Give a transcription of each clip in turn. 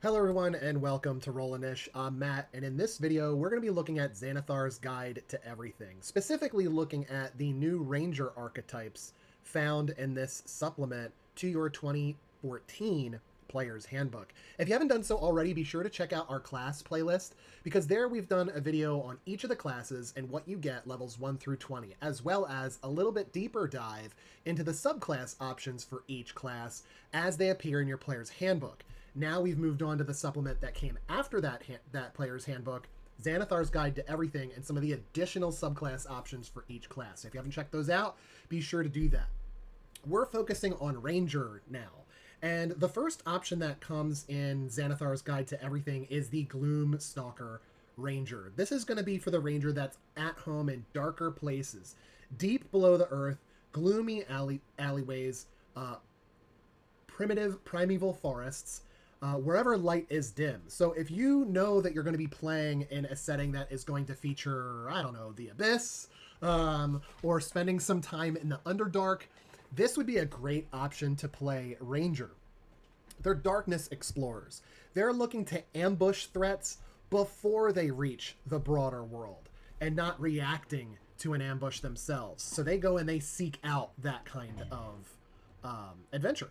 Hello everyone and welcome to Rollinish. I'm Matt, and in this video we're going to be looking at Xanathar's Guide to Everything, specifically looking at the new Ranger archetypes found in this supplement to your 2014 Player's Handbook. If you haven't done so already, be sure to check out our class playlist, because there we've done a video on each of the classes and what you get levels 1 through 20, as well as a little bit deeper dive into the subclass options for each class as they appear in your Player's Handbook. Now we've moved on to the supplement that came after that Player's Handbook, Xanathar's Guide to Everything, and some of the additional subclass options for each class. So if you haven't checked those out, be sure to do that. We're focusing on Ranger now. And the first option that comes in Xanathar's Guide to Everything is the Gloom Stalker Ranger. This is going to be for the Ranger that's at home in darker places, deep below the earth, gloomy alleyways, primitive primeval forests, wherever light is dim. So if you know that you're going to be playing in a setting that is going to feature, I don't know, the Abyss, or spending some time in the Underdark, this would be a great option to play Ranger. They're darkness explorers. They're looking to ambush threats before they reach the broader world and not reacting to an ambush themselves. So they go and they seek out that kind of adventure.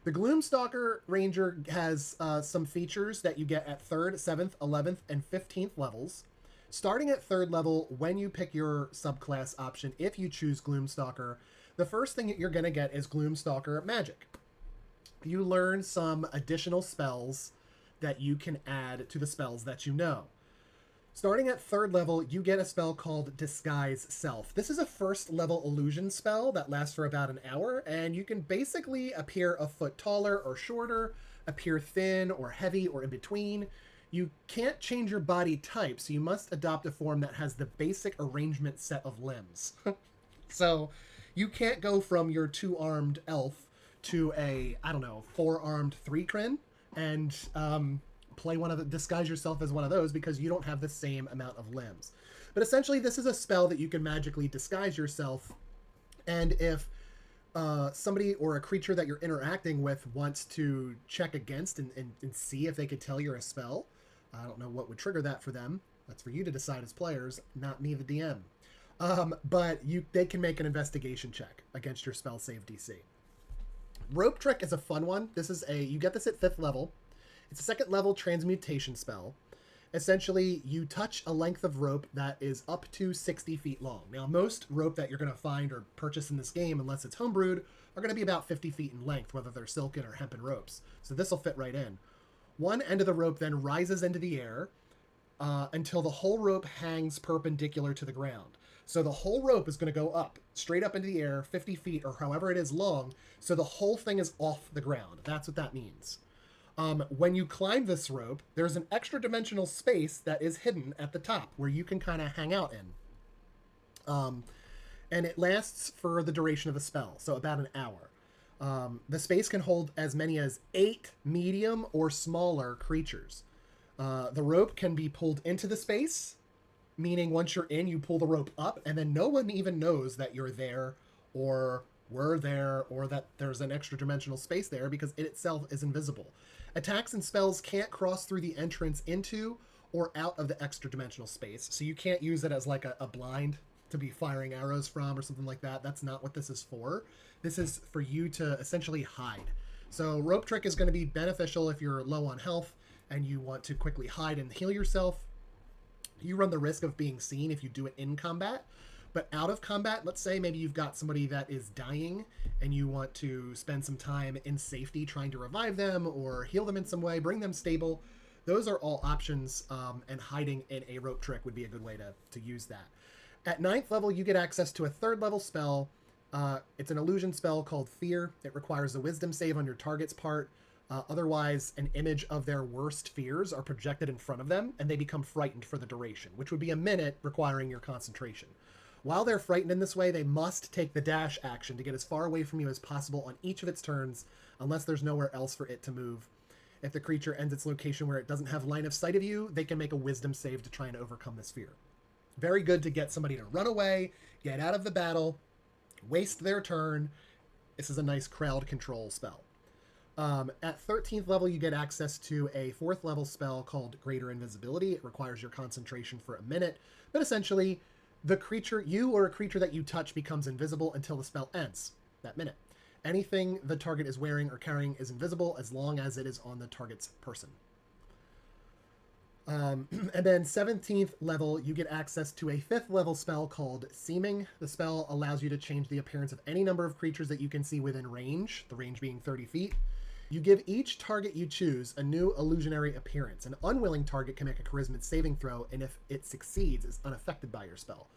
The Gloom Stalker Ranger has some features that you get at 3rd, 7th, 11th, and 15th levels. Starting at 3rd level, when you pick your subclass option, if you choose Gloom Stalker, the first thing that you're going to get is Gloom Stalker Magic. You learn some additional spells that you can add to the spells that you know. Starting at 3rd level, you get a spell called Disguise Self. This is a 1st level illusion spell that lasts for about an hour, and you can basically appear a foot taller or shorter, appear thin or heavy or in between. You can't change your body type, so you must adopt a form that has the basic arrangement set of limbs. So you can't go from your 2-armed elf to a, I don't know, 4-armed 3-crin and disguise yourself as one of those, because you don't have the same amount of limbs. But essentially, this is a spell that you can magically disguise yourself, and if somebody or a creature that you're interacting with wants to check against and see if they could tell you're a spell, I don't know what would trigger that for them. That's for you to decide as players, not me, the DM. But they can make an investigation check against your spell save DC. Rope Trick is a fun one. You get this at 5th level. It's a 2nd level transmutation spell. Essentially, you touch a length of rope that is up to 60 feet long. Now, most rope that you're going to find or purchase in this game, unless it's homebrewed, are going to be about 50 feet in length, whether they're silken or hempen ropes. So this will fit right in. One end of the rope then rises into the air until the whole rope hangs perpendicular to the ground. So the whole rope is going to go up, straight up into the air, 50 feet or however it is long, so the whole thing is off the ground. That's what that means. When you climb this rope, there's an extra dimensional space that is hidden at the top where you can kind of hang out in. And it lasts for the duration of the spell, so about an hour. The space can hold as many as 8 medium or smaller creatures. The rope can be pulled into the space, meaning once you're in, you pull the rope up, and then no one even knows that you're there or were there or that there's an extra dimensional space there, because it itself is invisible. Attacks and spells can't cross through the entrance into or out of the extra dimensional space, so you can't use it as like a blind to be firing arrows from or something like that. That's not what this is for. This is for you to essentially hide. So Rope Trick is going to be beneficial if you're low on health and you want to quickly hide and heal yourself. You run the risk of being seen if you do it in combat, but out of combat, let's say maybe you've got somebody that is dying and you want to spend some time in safety trying to revive them or heal them in some way, bring them stable. Those are all options, and hiding in a Rope Trick would be a good way to use that. At 9th level, you get access to a 3rd level spell. It's an illusion spell called Fear. It requires a wisdom save on your target's part. Otherwise, an image of their worst fears are projected in front of them, and they become frightened for the duration, which would be a minute, requiring your concentration. While they're frightened in this way, they must take the dash action to get as far away from you as possible on each of its turns, unless there's nowhere else for it to move. If the creature ends its location where it doesn't have line of sight of you, they can make a wisdom save to try and overcome this fear. Very good to get somebody to run away, get out of the battle, waste their turn. This is a nice crowd control spell. At 13th level, you get access to a 4th level spell called Greater Invisibility. It requires your concentration for a minute, but essentially, the creature, you or a creature that you touch, becomes invisible until the spell ends that minute. Anything the target is wearing or carrying is invisible as long as it is on the target's person. And then 17th level, you get access to a 5th level spell called Seeming. The spell allows you to change the appearance of any number of creatures that you can see within range, the range being 30 feet. You give each target you choose a new illusionary appearance. An unwilling target can make a charisma saving throw, and if it succeeds, is unaffected by your spell.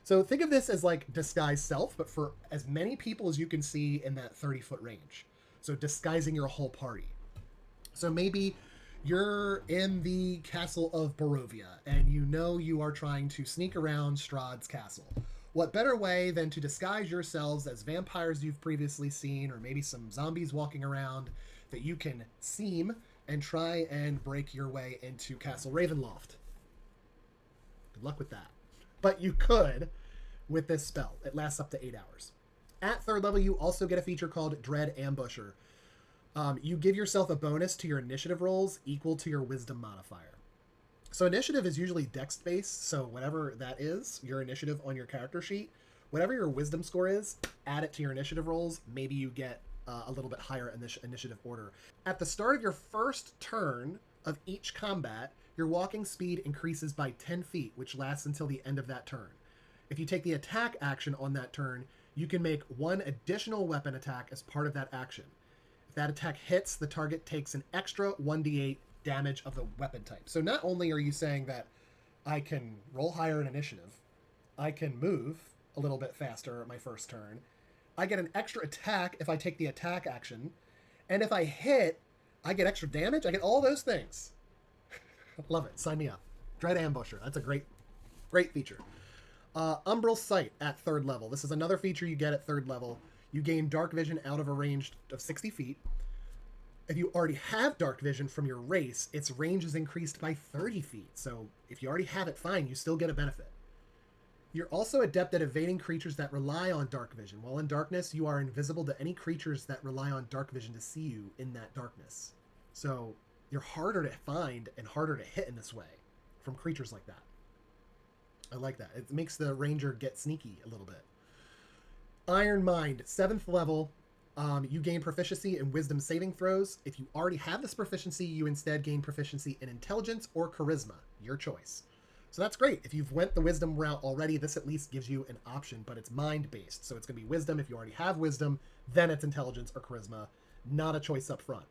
So think of this as like disguise self, but for as many people as you can see in that 30-foot range. So disguising your whole party. So maybe you're in the castle of Barovia, and you know you are trying to sneak around Strahd's castle. What better way than to disguise yourselves as vampires you've previously seen, or maybe some zombies walking around, that you can seem and try and break your way into Castle Ravenloft. Good luck with that. But you could with this spell. It lasts up to 8 hours. At 3rd level, you also get a feature called Dread Ambusher. You give yourself a bonus to your initiative rolls equal to your wisdom modifier. So initiative is usually dex-based, so whatever that is, your initiative on your character sheet, whatever your wisdom score is, add it to your initiative rolls. Maybe you get a little bit higher in this initiative order. At the start of your first turn of each combat, your walking speed increases by 10 feet, which lasts until the end of that turn. If you take the attack action on that turn, you can make one additional weapon attack as part of that action. If that attack hits, the target takes an extra 1d8 damage of the weapon type. So not only are you saying that I can roll higher in initiative, I can move a little bit faster at my first turn, I get an extra attack if I take the attack action, and if I hit, I get extra damage. I get all those things. Love it. Sign me up. Dread Ambusher. That's a great feature. Umbral Sight at 3rd level. This is another feature you get at 3rd level. You gain dark vision out of a range of 60 feet. If you already have dark vision from your race, its range is increased by 30 feet. So if you already have it, fine, you still get a benefit. You're also adept at evading creatures that rely on dark vision. While in darkness, you are invisible to any creatures that rely on dark vision to see you in that darkness. So you're harder to find and harder to hit in this way from creatures like that. I like that. It makes the ranger get sneaky a little bit. Iron Mind, 7th level. You gain proficiency in wisdom saving throws. If you already have this proficiency, you instead gain proficiency in intelligence or charisma, your choice. So that's great. If you've went the wisdom route already, this at least gives you an option, but it's mind-based. So it's going to be wisdom. If you already have wisdom, then it's intelligence or charisma, not a choice up front.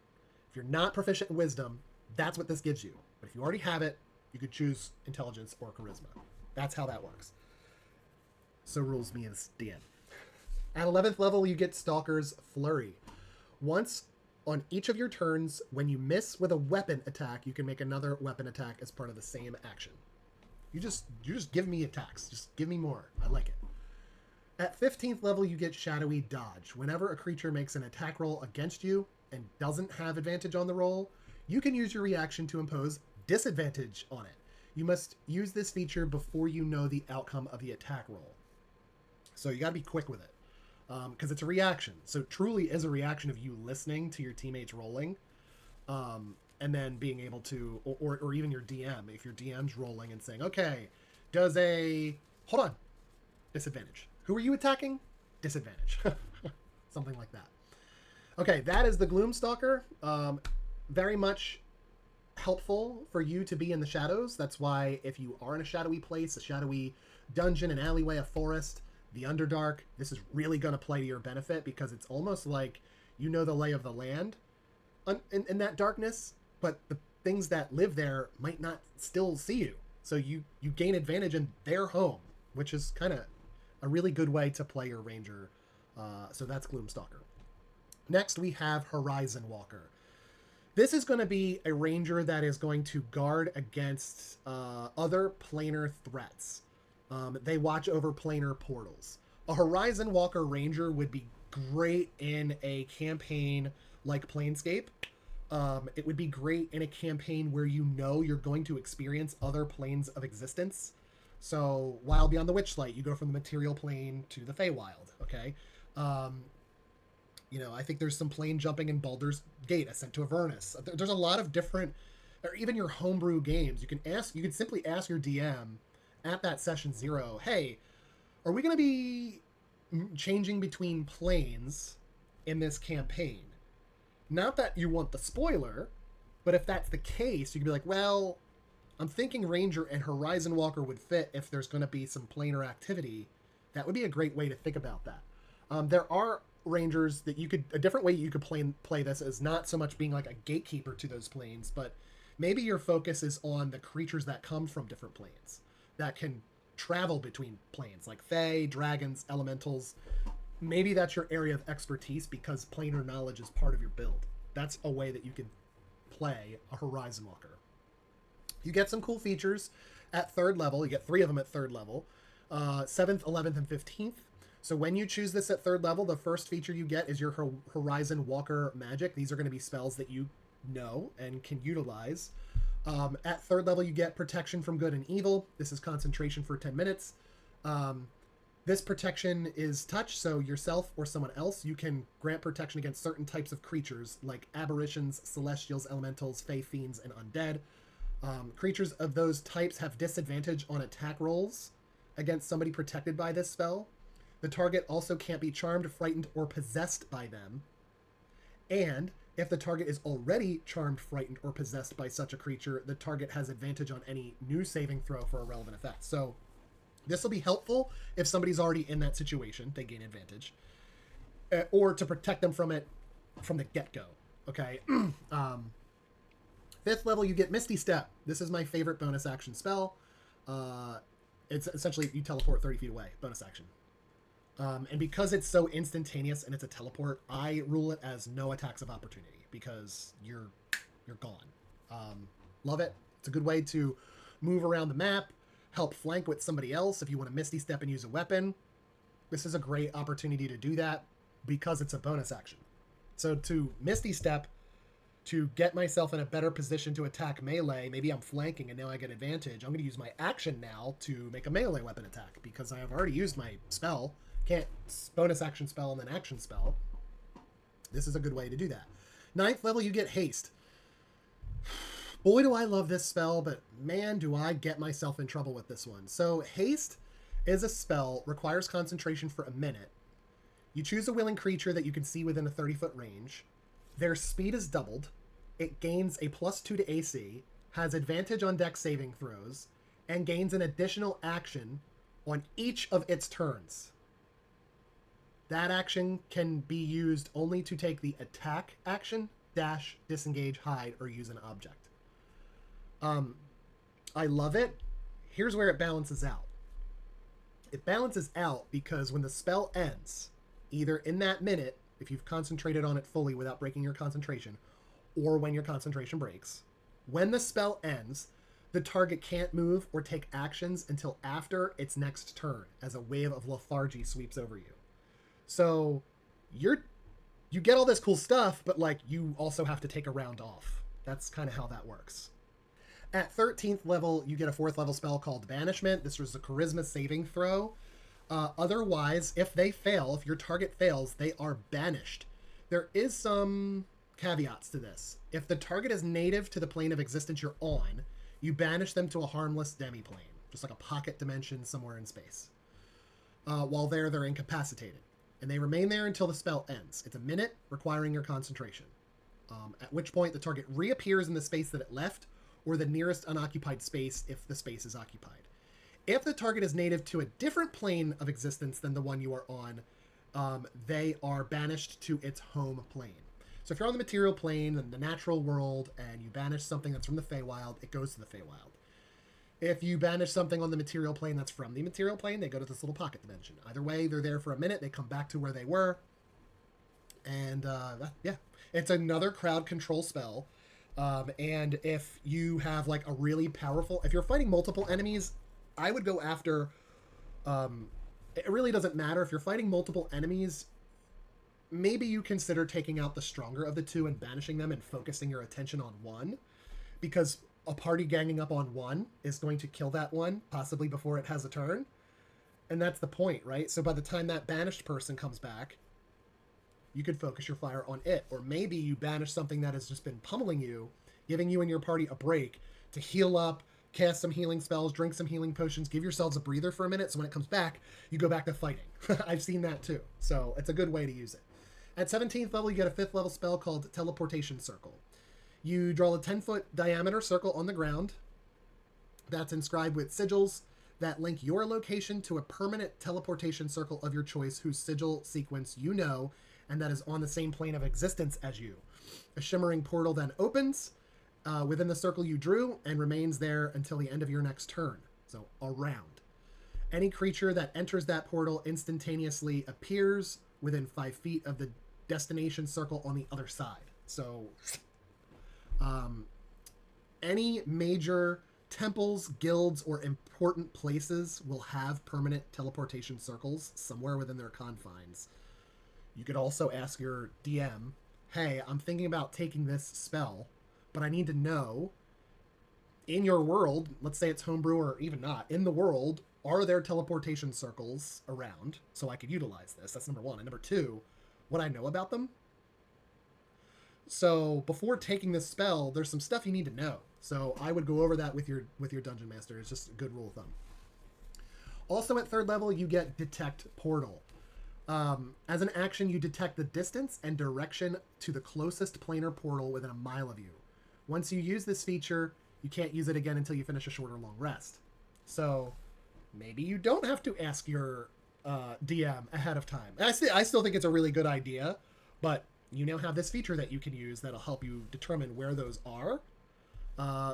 If you're not proficient in wisdom, that's what this gives you. But if you already have it, you could choose intelligence or charisma. That's how that works. So rules me as DM. At 11th level, you get Stalker's Flurry. Once on each of your turns, when you miss with a weapon attack, you can make another weapon attack as part of the same action. You just give me attacks. Just give me more. I like it. At 15th level, you get Shadowy Dodge. Whenever a creature makes an attack roll against you and doesn't have advantage on the roll, you can use your reaction to impose disadvantage on it. You must use this feature before you know the outcome of the attack roll. So you got to be quick with it. Because it's a reaction. So it truly is a reaction of you listening to your teammates rolling, and then being able to, or even your DM, if your DM's rolling and saying, okay, does a, hold on, disadvantage. Who are you attacking? Disadvantage. Something like that. Okay, that is the Gloom Stalker. Very much helpful for you to be in the shadows. That's why if you are in a shadowy place, a shadowy dungeon, an alleyway, a forest, the Underdark, this is really going to play to your benefit because it's almost like you know the lay of the land in that darkness, but the things that live there might not still see you. So you gain advantage in their home, which is kind of a really good way to play your ranger. So that's Gloom Stalker. Next, we have Horizon Walker. This is going to be a ranger that is going to guard against other planar threats. They watch over planar portals. A Horizon Walker Ranger would be great in a campaign like Planescape. It would be great in a campaign where you know you're going to experience other planes of existence. So, while Beyond the Witchlight, you go from the material plane to the Feywild, okay? I think there's some plane jumping in Baldur's Gate, Ascent to Avernus. There's a lot of different, or even your homebrew games. You can simply ask your DM at that session 0, hey, are we going to be changing between planes in this campaign? Not that you want the spoiler, but if that's the case, you can be like, well, I'm thinking Ranger and Horizon Walker would fit if there's going to be some planar activity. That would be a great way to think about that. There are Rangers that a different way you could play this is not so much being like a gatekeeper to those planes, but maybe your focus is on the creatures that come from different planes that can travel between planes, like Fae, dragons, elementals. Maybe that's your area of expertise because planar knowledge is part of your build. That's a way that you can play a Horizon Walker. You get some cool features at 3rd level. You get 3 of them at 3rd level. 7th, 11th, and 15th. So when you choose this at 3rd level, the first feature you get is your Horizon Walker magic. These are going to be spells that you know and can utilize. At 3rd level, you get protection from good and evil. This is concentration for 10 minutes. This protection is touch, so yourself or someone else, you can grant protection against certain types of creatures like aberrations, celestials, elementals, fae, fiends, and undead. Creatures of those types have disadvantage on attack rolls against somebody protected by this spell. The target also can't be charmed, frightened, or possessed by them. And if the target is already charmed, frightened, or possessed by such a creature, the target has advantage on any new saving throw for a relevant effect. So this will be helpful if somebody's already in that situation. They gain advantage. Or to protect them from it from the get-go. Okay? 5th level, you get Misty Step. This is my favorite bonus action spell. It's essentially you teleport 30 feet away. Bonus action. And because it's so instantaneous and it's a teleport, I rule it as no attacks of opportunity because you're gone. Love it. It's a good way to move around the map, help flank with somebody else if you want to Misty Step and use a weapon. This is a great opportunity to do that because it's a bonus action. So to Misty Step, to get myself in a better position to attack melee, maybe I'm flanking and now I get advantage. I'm going to use my action now to make a melee weapon attack because I have already used my spell. Can't bonus action spell and then action spell. This is a good way to do that. 9th level, you get Haste. Boy, do I love this spell, but man, do I get myself in trouble with this one. So Haste is a spell, requires concentration for a minute. You choose a willing creature that you can see within a 30-foot range. Their speed is doubled. It gains a +2 to AC, has advantage on dex saving throws, and gains an additional action on each of its turns. That action can be used only to take the attack action, dash, disengage, hide, or use an object. I love it. Here's where it balances out. It balances out because when the spell ends, either in that minute, if you've concentrated on it fully without breaking your concentration, or when your concentration breaks, when the spell ends, the target can't move or take actions until after its next turn, as a wave of lethargy sweeps over you. So you get all this cool stuff, but like you also have to take a round off. That's kind of how that works. At 13th level, you get a 4th level spell called Banishment. This was a charisma saving throw. Otherwise, if your target fails, they are banished. There is some caveats to this. If the target is native to the plane of existence you're on, you banish them to a harmless demiplane, just like a pocket dimension somewhere in space. While they're incapacitated. And they remain there until the spell ends. It's a minute, requiring your concentration. At which point the target reappears in the space that it left, or the nearest unoccupied space if the space is occupied. If the target is native to a different plane of existence than the one you are on, they are banished to its home plane. So if you're on the material plane and the natural world, and you banish something that's from the Feywild, it goes to the Feywild. If you banish something on the material plane that's from the material plane, they go to this little pocket dimension. Either way, they're there for a minute, they come back to where they were. And yeah, it's another crowd control spell. And if you have like a really powerful, if you're fighting multiple enemies, I would go after, it really doesn't matter. If you're fighting multiple enemies, maybe you consider taking out the stronger of the two and banishing them and focusing your attention on one, because a party ganging up on one is going to kill that one, possibly before it has a turn. And that's the point, right? So by the time that banished person comes back, you could focus your fire on it. Or maybe you banish something that has just been pummeling you, giving you and your party a break to heal up, cast some healing spells, drink some healing potions, give yourselves a breather for a minute, so when it comes back, you go back to fighting. I've seen that too. So it's a good way to use it. At 17th level, you get a 5th level spell called Teleportation Circle. You draw a 10-foot diameter circle on the ground that's inscribed with sigils that link your location to a permanent teleportation circle of your choice whose sigil sequence you know and that is on the same plane of existence as you. A shimmering portal then opens within the circle you drew and remains there until the end of your next turn. So around. Any creature that enters that portal instantaneously appears within 5 feet of the destination circle on the other side. So any major temples, guilds, or important places will have permanent teleportation circles somewhere within their confines. You could also ask your DM, hey, I'm thinking about taking this spell, but I need to know, in your world, let's say it's homebrew or even not, in the world, are there teleportation circles around so I could utilize this? That's number one. And number two, would I know about them? So before taking this spell, there's some stuff you need to know. So I would go over that with your dungeon master. It's just a good rule of thumb. Also at 3rd level, you get Detect Portal. As an action, you detect the distance and direction to the closest planar portal within a mile of you. Once you use this feature, you can't use it again until you finish a short or long rest. So maybe you don't have to ask your DM ahead of time. I still think it's a really good idea, but you now have this feature that you can use that'll help you determine where those are.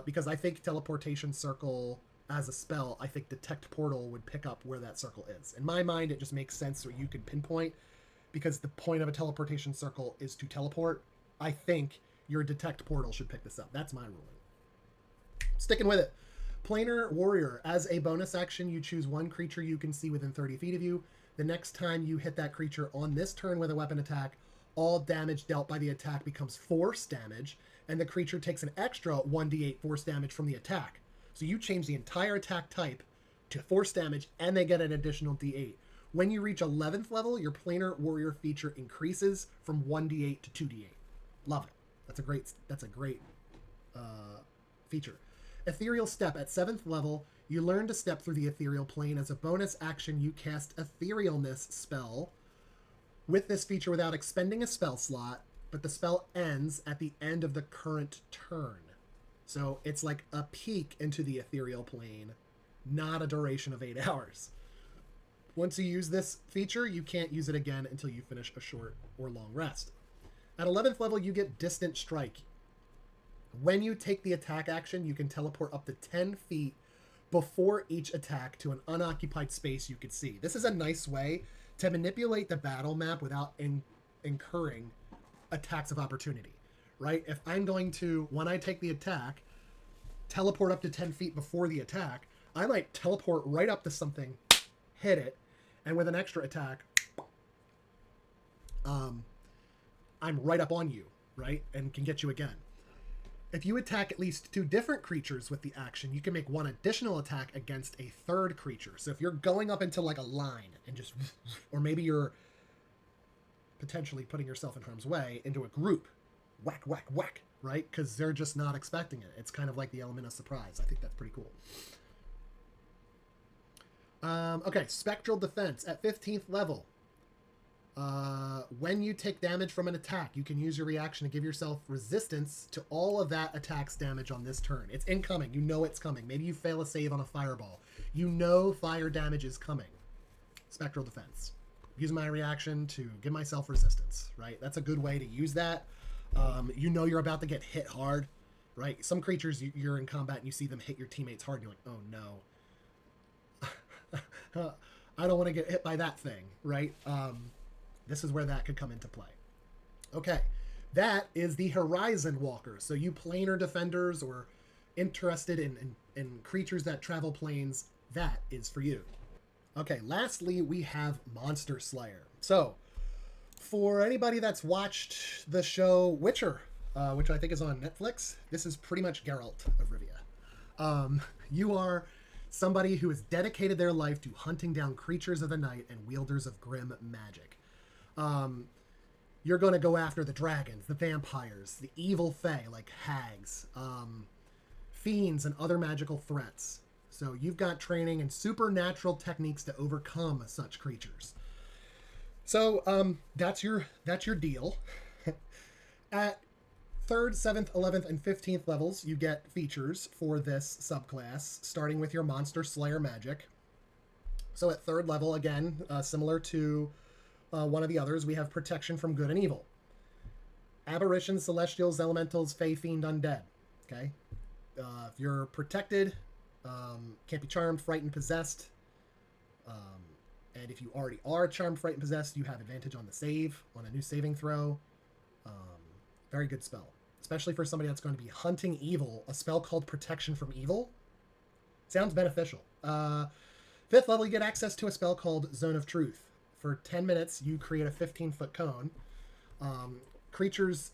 Because I think Teleportation Circle as a spell, I think Detect Portal would pick up where that circle is. In my mind, it just makes sense so you can pinpoint, because the point of a teleportation circle is to teleport. I think your Detect Portal should pick this up. That's my ruling. Sticking with it. Planar Warrior. As a bonus action, you choose one creature you can see within 30 feet of you. The next time you hit that creature on this turn with a weapon attack, all damage dealt by the attack becomes force damage, and the creature takes an extra 1d8 force damage from the attack. So you change the entire attack type to force damage, and they get an additional d8. When you reach 11th level, your Planar Warrior feature increases from 1d8 to 2d8. Love it. That's a great feature. Ethereal Step. At 7th level, you learn to step through the ethereal plane. As a bonus action, you cast Etherealness spell with this feature without expending a spell slot, but the spell ends at the end of the current turn. So it's like a peek into the ethereal plane, not a duration of 8 hours. Once you use this feature, you can't use it again until you finish a short or long rest. At 11th level, you get Distant Strike. When you take the attack action, you can teleport up to 10 feet before each attack to an unoccupied space you could see. This is a nice way to manipulate the battle map without incurring attacks of opportunity, right? If I'm going to, when I take the attack, teleport up to 10 feet before the attack, I might teleport right up to something, hit it, and with an extra attack, I'm right up on you, right? And can get you again. If you attack at least 2 different creatures with the action, you can make 1 additional attack against a 3rd creature. So if you're going up into like a line and just, or maybe you're potentially putting yourself in harm's way into a group, whack, whack, whack, right? Because they're just not expecting it. It's kind of like the element of surprise. I think that's pretty cool. Okay, Spectral Defense. At 15th level, when you take damage from an attack, you can use your reaction to give yourself resistance to all of that attack's damage on this turn. It's incoming. You know it's coming. Maybe you fail a save on a fireball. You know fire damage is coming. Spectral Defense. Use my reaction to give myself resistance, right? That's a good way to use that. You know you're about to get hit hard, right? Some creatures, you're in combat and you see them hit your teammates hard, and you're like, oh no. I don't want to get hit by that thing, right? This is where that could come into play. Okay, that is the Horizon Walker. So you planar defenders or interested in creatures that travel planes, that is for you. Okay, lastly, we have Monster Slayer. So, for anybody that's watched the show Witcher, which I think is on Netflix, this is pretty much Geralt of Rivia. You are somebody who has dedicated their life to hunting down creatures of the night and wielders of grim magic. you're going to go after the dragons, the vampires, the evil fae like hags, fiends, and other magical threats. So you've got training in supernatural techniques to overcome such creatures. So that's your deal. At 3rd, 7th, 11th, and 15th levels, you get features for this subclass, starting with your Monster Slayer magic. So at 3rd level, again, similar to one of the others, we have Protection from Good and Evil. Aberrations, Celestials, Elementals, Fae, Fiend, Undead. Okay? If you're protected, can't be charmed, frightened, possessed. And if you already are charmed, frightened, possessed, you have advantage on the save, on a new saving throw. Very good spell. Especially for somebody that's going to be hunting evil. A spell called Protection from Evil sounds beneficial. 5th level, you get access to a spell called Zone of Truth. For 10 minutes, you create a 15-foot cone. Creatures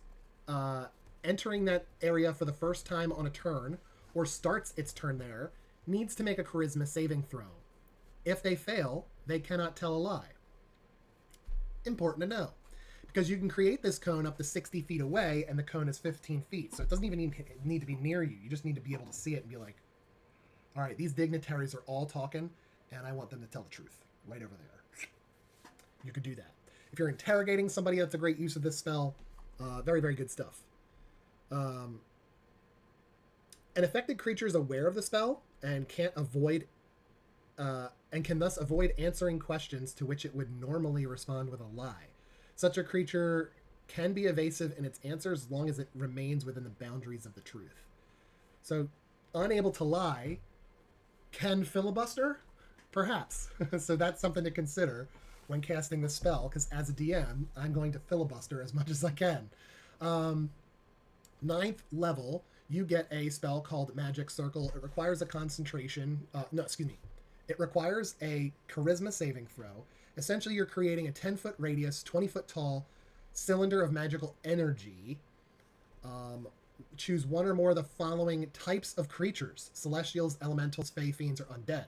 entering that area for the first time on a turn, or starts its turn there, needs to make a charisma saving throw. If they fail, they cannot tell a lie. Important to know. Because you can create this cone up to 60 feet away, and the cone is 15 feet. So it doesn't even need to be near you. You just need to be able to see it and be like, all right, these dignitaries are all talking, and I want them to tell the truth right over there. You could do that. If you're interrogating somebody, that's a great use of this spell. Very, very good stuff. An affected creature is aware of the spell and can't avoid, and can thus avoid answering questions to which it would normally respond with a lie. Such a creature can be evasive in its answers as long as it remains within the boundaries of the truth. So, unable to lie, can filibuster? Perhaps. So that's something to consider when casting this spell, because as a DM, I'm going to filibuster as much as I can. 9th level, you get a spell called Magic Circle. It requires a concentration. It requires a charisma saving throw. Essentially, you're creating a 10-foot radius, 20-foot tall cylinder of magical energy. Choose one or more of the following types of creatures: Celestials, Elementals, Fae, Fiends, or Undead.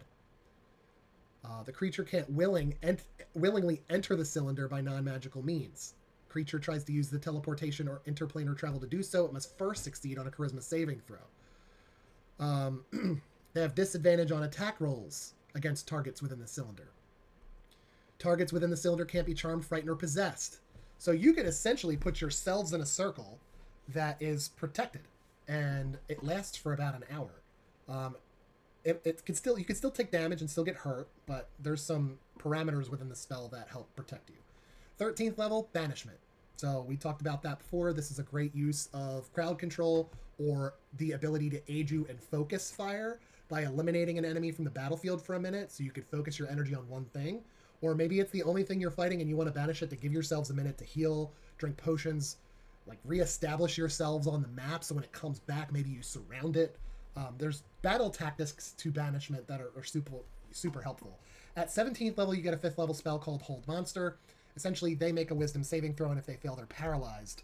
The creature can't willingly enter the cylinder by non-magical means. Creature tries to use the teleportation or interplanar travel to do so, it must first succeed on a charisma saving throw. They have disadvantage on attack rolls against targets within the cylinder. Targets within the cylinder can't be charmed, frightened, or possessed. So you can essentially put yourselves in a circle that is protected, and it lasts for about an hour. It can still, you can still take damage and still get hurt, but there's some parameters within the spell that help protect you. 13th level, Banishment. So we talked about that before. This is a great use of crowd control, or the ability to aid you in focus fire by eliminating an enemy from the battlefield for a minute, so you could focus your energy on one thing. Or maybe it's the only thing you're fighting and you want to banish it to give yourselves a minute to heal, drink potions, like reestablish yourselves on the map, so when it comes back, maybe you surround it. There's battle tactics to banishment that are super helpful. At 17th level, you get a 5th level spell called Hold Monster. Essentially, they make a wisdom saving throw, and if they fail, they're paralyzed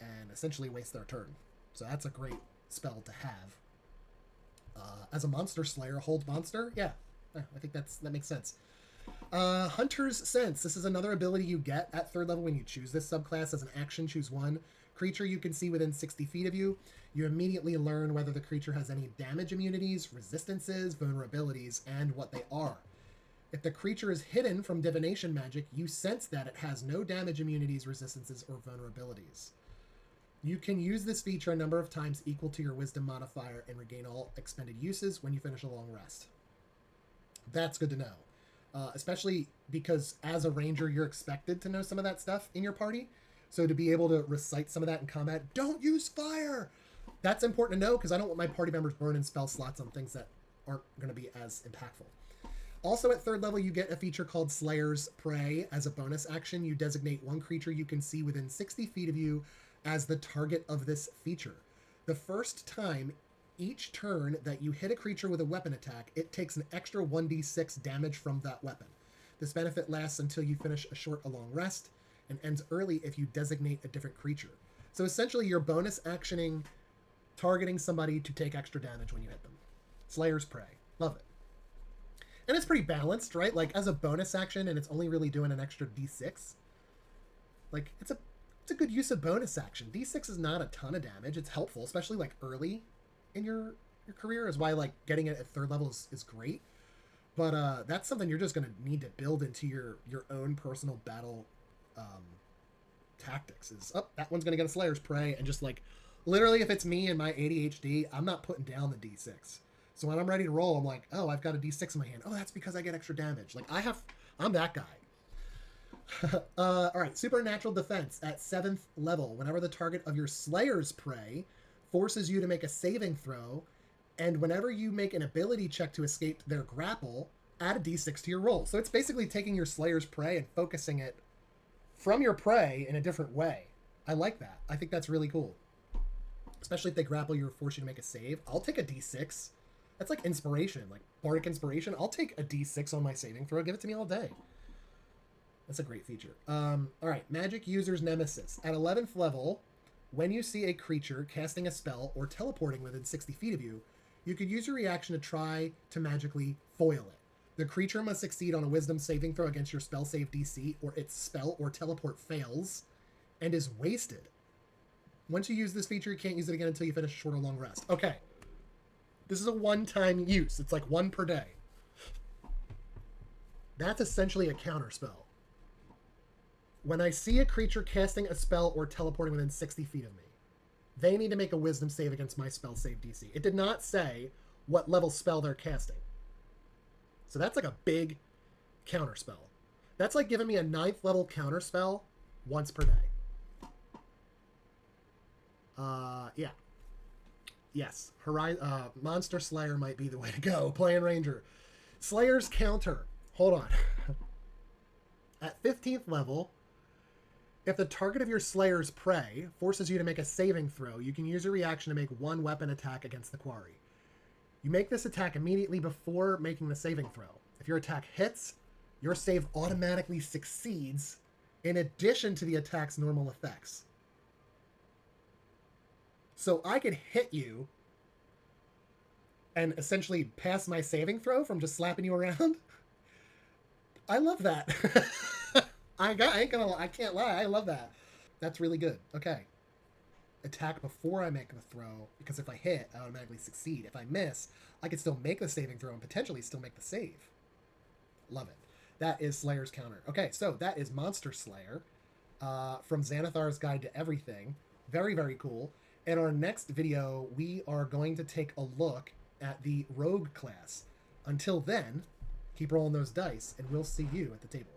and essentially waste their turn. So that's a great spell to have. As a monster slayer, Hold Monster, yeah, I think that makes sense. Hunter's Sense. This is another ability you get at 3rd level when you choose this subclass. As an action, choose one creature you can see within 60 feet of you. You immediately learn whether the creature has any damage immunities, resistances, vulnerabilities, and what they are. If the creature is hidden from divination magic, you sense that it has no damage immunities, resistances, or vulnerabilities. You can use this feature a number of times equal to your wisdom modifier and regain all expended uses when you finish a long rest. That's good to know. Especially because as a ranger, you're expected to know some of that stuff in your party. So to be able to recite some of that in combat, don't use fire! That's important to know, because I don't want my party members burning spell slots on things that aren't going to be as impactful. Also at 3rd level, you get a feature called Slayer's Prey. As a bonus action, you designate one creature you can see within 60 feet of you as the target of this feature. The first time each turn that you hit a creature with a weapon attack, it takes an extra 1d6 damage from that weapon. This benefit lasts until you finish a short or long rest, and ends early if you designate a different creature. So essentially, you're bonus actioning, targeting somebody to take extra damage when you hit them. Slayer's Prey. Love it. And it's pretty balanced, right? Like, as a bonus action, and it's only really doing an extra d6. Like, it's a good use of bonus action. D6 is not a ton of damage. It's helpful, especially like early in your career, is why like getting it at 3rd level is great. But that's something you're just going to need to build into your own personal battle tactics. Is, oh, that one's going to get a Slayer's Prey, and just like literally if it's me and my ADHD, I'm not putting down the D6. So when I'm ready to roll, I'm like, oh, I've got a D6 in my hand. Oh, that's because I get extra damage. Like I'm that guy. All right, Supernatural Defense at 7th level. Whenever the target of your Slayer's Prey forces you to make a saving throw, and whenever you make an ability check to escape their grapple, add a d6 to your roll. So it's basically taking your Slayer's Prey and focusing it from your prey in a different way. I like that. I think that's really cool. Especially if they grapple you or force you to make a save. I'll take a d6. That's like inspiration, like bardic inspiration. I'll take a d6 on my saving throw. Give it to me all day. That's a great feature. All right, Magic User's Nemesis. At 11th level, when you see a creature casting a spell or teleporting within 60 feet of you, you could use your reaction to try to magically foil it. The creature must succeed on a wisdom saving throw against your spell save DC, or its spell or teleport fails and is wasted. Once you use this feature, you can't use it again until you finish a short or long rest. Okay. This is a one-time use. It's like 1 per day. That's essentially a counter spell. When I see a creature casting a spell or teleporting within 60 feet of me, they need to make a wisdom save against my spell save DC. It did not say what level spell they're casting. So that's like a big counter spell. That's like giving me a 9th level counter spell once per day. Yeah. Yes. Monster Slayer might be the way to go. Playing Ranger. Slayer's Counter. Hold on. At 15th level, if the target of your Slayer's Prey forces you to make a saving throw, you can use a reaction to make 1 weapon attack against the quarry. You make this attack immediately before making the saving throw. If your attack hits, your save automatically succeeds in addition to the attack's normal effects. So I could hit you and essentially pass my saving throw from just slapping you around. I love that. I can't lie. I love that. That's really good. Okay. Attack before I make the throw, because if I hit, I automatically succeed. If I miss, I can still make the saving throw and potentially still make the save. Love it. That is Slayer's Counter. Okay, so that is Monster Slayer from Xanathar's Guide to Everything. Very, very cool. In our next video, we are going to take a look at the Rogue class. Until then, keep rolling those dice, and we'll see you at the table.